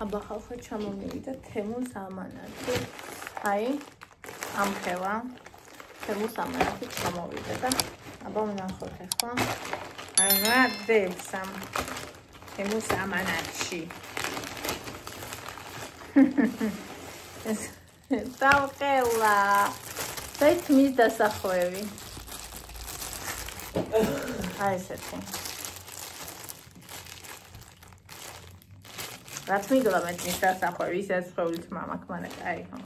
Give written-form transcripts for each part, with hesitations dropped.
აბა ხალხო ჩამომივიდა თემუს ამანათი. აი, ამხელა. თემუს ამანათი ჩამოვიდა და აბა ვნახოთ ახლა. რა დებს ამ თემუს ამანათში. დავყელა. თითქმის დასახვევი. აი ესეთი. რაც მიგლა მეტის დასახვევი, ისაც ხვევით მამაკ მანაკ, აი ხო.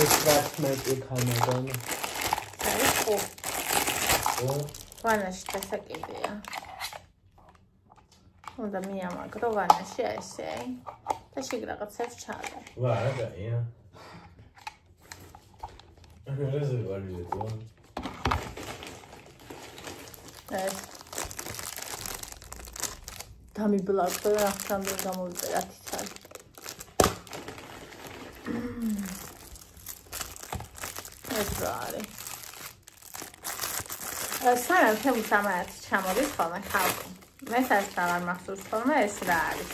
ეს რაც მეტი ხანაგან. აი ხო. ვანაში დასაკიდია. უნდა მიამაგრო ვანაში ესე. და შიგ რაღაცებს ჩაადა. ვა, რაია. რაზე ვარია თუ? ეს დამიბლაკო რა ხამდე გამოვიდა 10 წელი. ეს რა არის? სანამ თემუს ამანათი ჩამოვით ხოლმე ხალხო. მე საერთოდ არ მახსოვს ხოლმე ეს რა არის.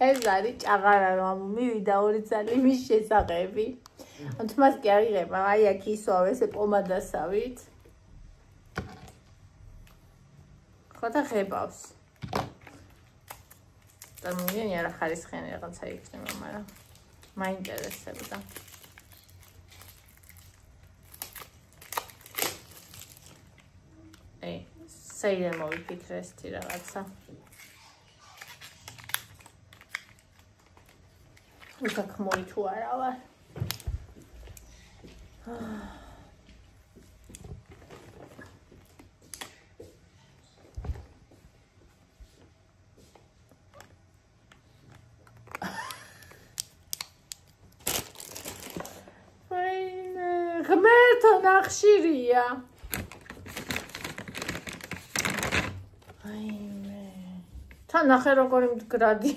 ეს არის ჭაღარა რომ მივიდა 2 წელი მის შესაძები. თმას კი აღიღება, აი აქ ისვავ ესე პომადასავით. ხო და ღებავს. და მიგენი არა ხარისხიანი რაღაცა იქნება, მაგრამ მაინტერესებდა. საიდან მოვიფიქრე ეს რაღაცა. უსაქმოი თუ არა ვარ. ღმერთო ნახშირია. თან ნახე როგორი მდგრადი.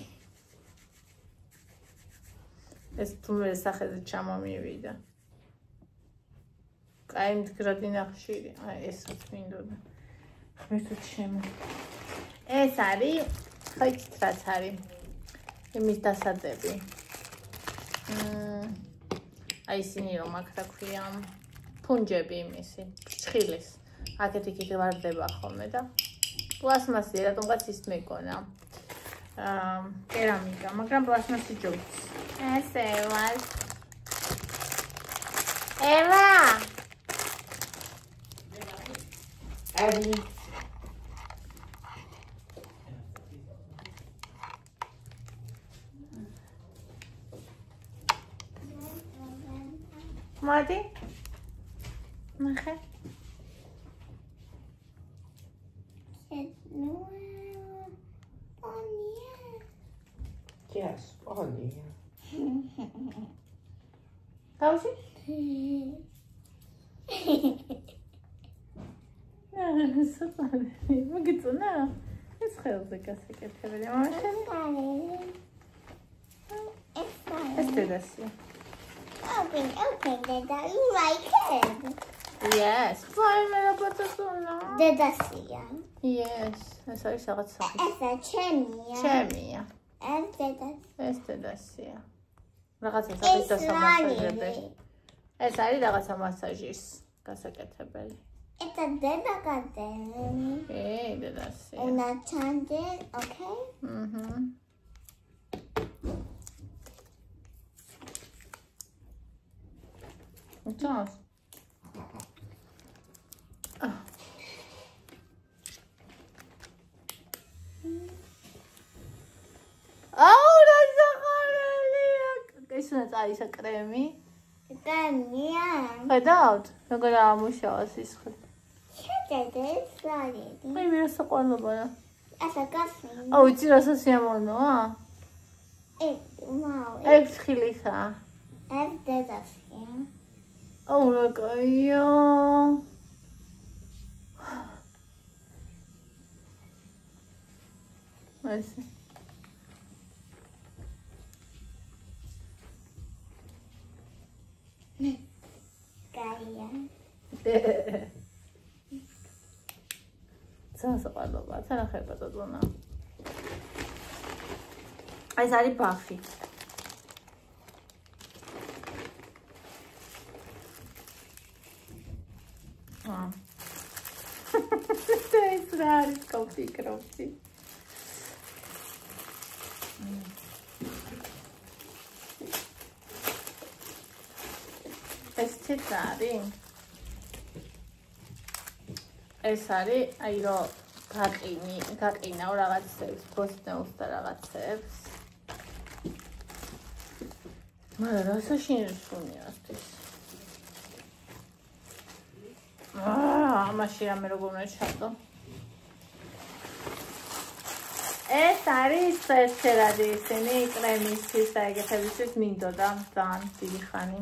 ეს თუმე სახეზე ჩამომივიდა. კაი მდგრადი ნახშირი. აი ესაც მინდოდა. მეთო ჩემო. ეს არის ხაით რაც არის. იმის დასაძები. აი ისინი რომ აქ რა ქვია ფუნჯები იმისი, ფრჩხილის. აქეთ-იქით ვარდება ხოლმე და პლასმასი რატომღაც ის მეკონა. კერამიკა, მაგრამ პლასმასი ჯობს. ესე ვარ. ევა. აბი. მოდი. ნახე. Yes, Anya. Pauze? Super. Wo geht's denn? Es helfe kasseketebeli ama It's das hier. Open, Dada. You like it? Yes. Fine, me lo potasuna. Dada sia. Yes. Es არის რაღაც სახის. Esa chemia. ჩემია. ეს დედასია. რაღაცა სახის დასამასაჟებელი. ეს არის რაღაცა მასაჟის გასაკეთებელი. Это деда гадენი. დედასია. Una chande, okay? Čas. ეს უნდა არის კრემი. კრემია. ხედავთ, როგორ ამუშავოს ის ხე. შედეგე არის. მე მერასაყვალობა რა. ასა გასი. აუ, იცი რასაც სიამოვნოა? ვაუ. ეს ხილისა. ეს დედასია. აუ, რა კაია. ასე. Gaia. სასაყარლობა, თანახება დოდონა. ეს არის ბახი. ეს რა არის კოფიკროფი? ეს ციტარი? ეს არის, აი რომ გაყინავ რაღაცებს, ბოსტნეულს და რაღაცებს. მაგრამ რა საშინელია ეს? ამაში რამე როგორ უნდა ჩადო? ეს არის სპეციალური ისინი კრემისთვის და ეგეთებისთვის მინდოდა ძალიან დიდი ხანი.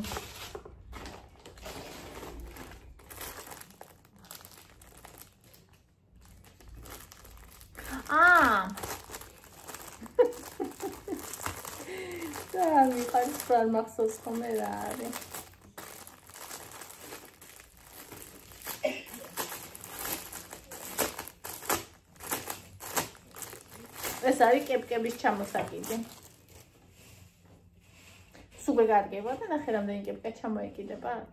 და მიყავს პრარ მახსოვს ხომე რა არის. ეს არის კეპკების ჩამოსაკიდი. სუპერ კარგია და ნახე რამდენი კეპკა ჩამოეკიდება აქ.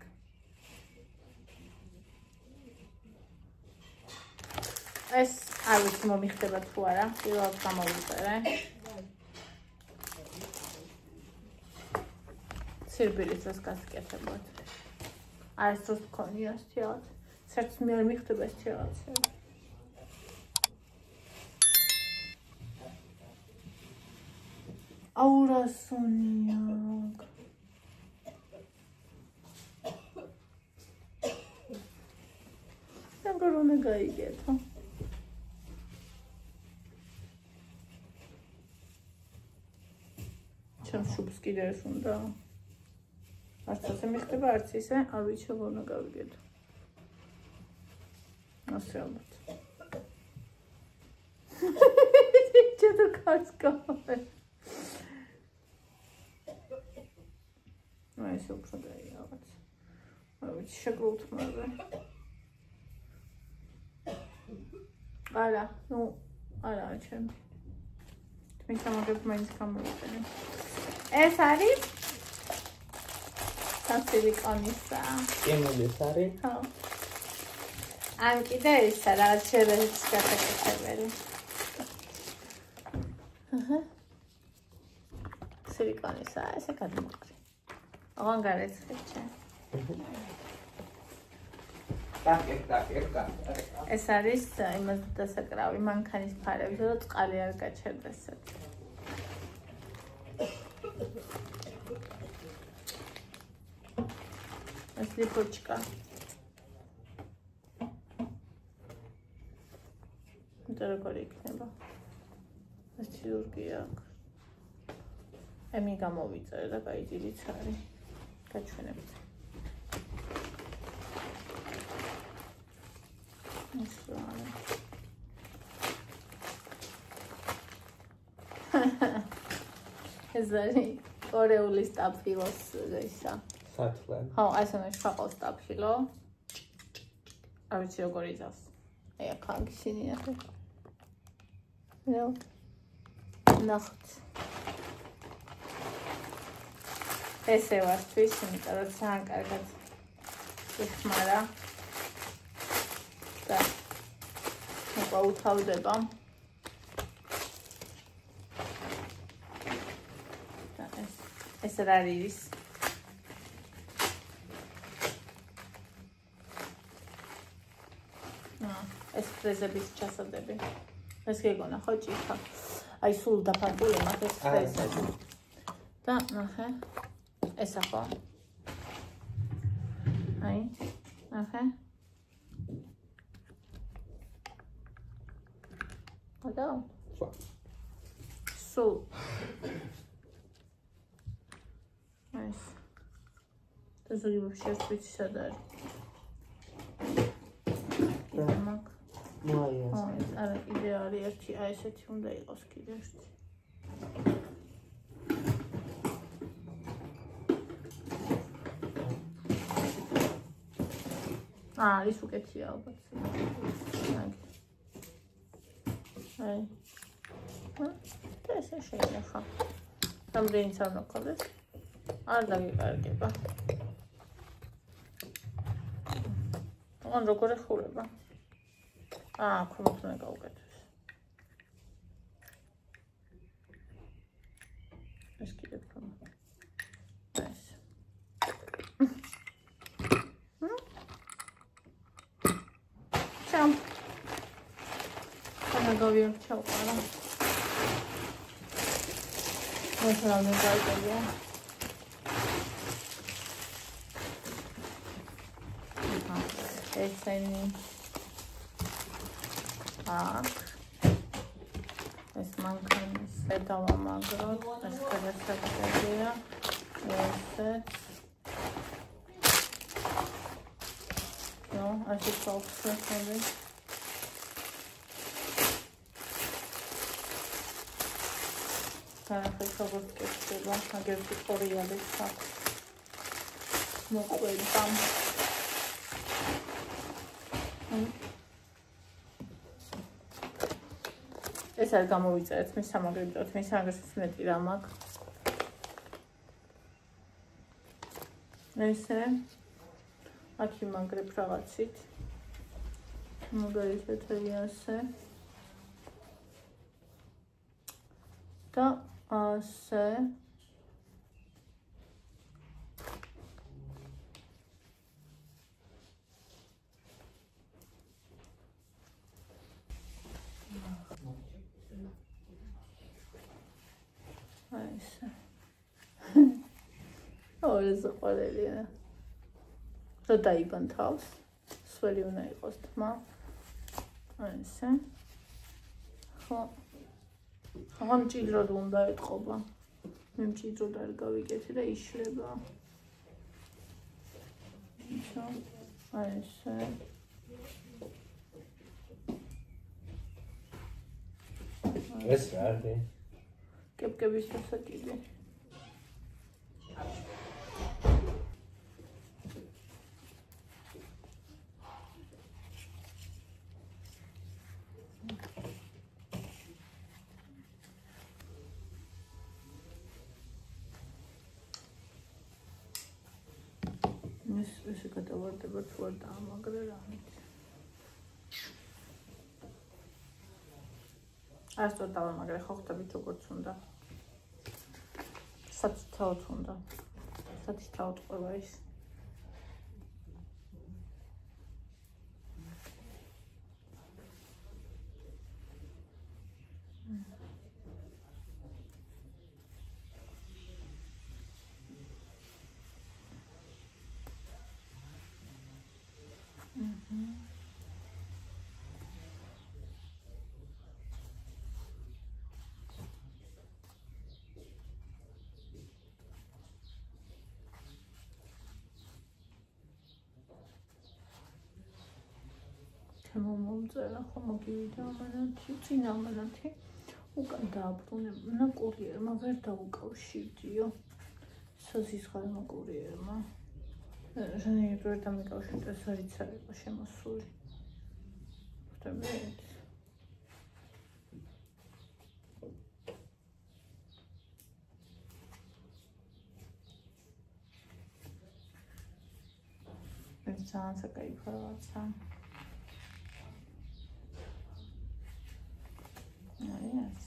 ეს არ ვიცი მომიხდება თუ არა, პირველად გამოვიწერე. სირბილისას გასკეთებად. არის დროს მქონია ეს თეატ. საერთოდ მე არ მიხდება ეს თეატი. აურასონია. როგორ უნდა გაიგეთო? ჩემს შუბს კიდე ეს უნდა. არც ასე მიხდება, არც ისე, არ ვიცი როგორ უნდა გავიგეთო. ასე ალბათ. ჩეთო კაცკავე. ეს უფრო დაი რაღაც. არ ვიცი შეგულთმაზე. არა, ნუ არა ჩემ. თქვენ გამოგებ მაინც გამოვიწერე. ეს არის სილიკონისა. კემულის არის? ხო. ან კიდე ისა რაღაც შეერთების გასაკეთებელი. სილიკონისა, ესე გადმოყრი. აღარ გარეცხეჩე. ეს არის იმას დასაკრავი მანქანის ფარებზე, რომ წყალი არ გაჩერდეს. ეს ლიფოჩკა. და როგორ იქნება? ეს ქირურგია აქვს. ემი გამოვიწერე და კაი დიდიც არის. გაჩვენებთ. ეს რა არის? ეს არის კორეული სტაფილოს ისა. სათლე. ხო, ასე მეშყავს სტაფილო. არ ვიცი როგორ იზავს. აი აქ აგისინი ახლა. ნახეთ. ესე ვართვის, იმიტომ რომ ძალიან კარგად იხმარა. და მოყავდება. და ეს რა არის? ეს ფრეზების ჩასადები. ეს გეგონა ხო ჭიქა. აი სულ დაფარული მაგ ეს ფრეზები. და ნახე. ესა ხო? აი, ნახე. და სულ ეს და ზოგი вообще ვიცი სად არის. არა, კიდე არის ერთი, აი ესეთი უნდა იყოს კიდე ერთი. ის უკეთია ალბათ. აი. და ესე შეიძლება. რამდენიც არ ნახავდეს. არ დაგიყარგება. ან როგორ ეხურება? ქვემოთ უნდა გავუკეთოს. ეს კიდევ ქვემოთ. ეს. ჩამ. ანა გავიარჩ ჩავყარა. მოსალმე გაიგია. ესენი ეს მანქანის დავამაგროთ, ეს გადასაკეთებია, ესეც. ასე გავხსნები. ახლა როგორც კეთდება, აგერტი ყორიალებს აქვს. მოყვება. ეს არ გამოვიწერეთ მის სამაგრებად, მის სამაგრებს მეტი რამ აქვს. ესე აქ იმაგრებ რაღაცით. მაგალითად ასე. და ასე. ეს ყველია. რა დაიბან თავს? სველი უნდა იყოს თმა. ესე. ხო. ახლა მჭიდროდ უნდა ეთყობა. მე მჭიდროდ არ გავიკეთე და იშლება. ისო. ესე. ეს რა არის? კეპკების დასაკიდე. ესე გადავარდება თუ არ დაამაგრე რამით. ასწორ დავამაგრე ხო ხტებით როგორც უნდა. სათითაოდ უნდა. სათითაოდ ყובה ის. მომწერა ხო მოგივიდა ამანათი, წინა ამანათი უკან დააბრუნებნა კურიერმა ვერ დაუკავშირდიო. საზისხარმა კურიერმა. ჟანერი ვერ დამიკავშირდა, საერთოდ არ იყო შემოსული. ხვდებით? ეს ძალიან საკაიფო რაღაცა. Yes.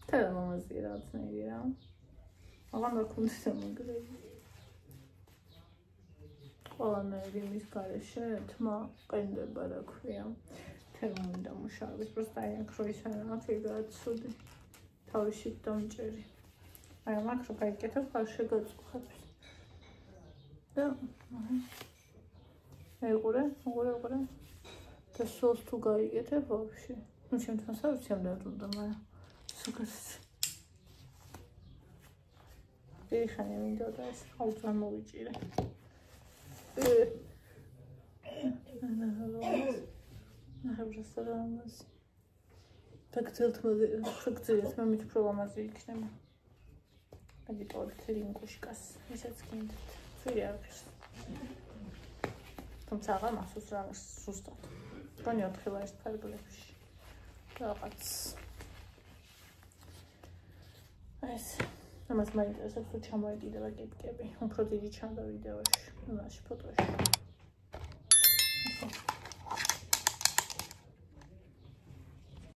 Tell them what's the odds, maybe, you know? I wonder if I'm still good. Well, maybe Miss Carter, tomorrow, kind of better cream. Tell them the musha, which was dying croissant, and I figured out so the how she don't cherry. I am actually get up, how she goes. და ეგურე და სოს თუ გაიგეთებ ვაფშე. ნუ შემთხვევით საოცრად უნდა, მაგრამ სუკას. ეხანა მინდა და ეს აუწარ მოვიჭირე. ნახე რესტორანს. ფეგძილთ მე მით უფრო ლამაზი იქნება. მოგიტოვებთ ლინკუშკას, ისაც გინდათ. ცუდი არ არის. თუმცა აღარ მასუს რა სუსტად. გონი 4 ლარის ფარგლებში. რაღაც ეს ამას მაინტერესებს თუ ჩამოეკიდება კიპკები. უფრო დიდი ჩანდა ვიდეოში, იმაში ფოტოში.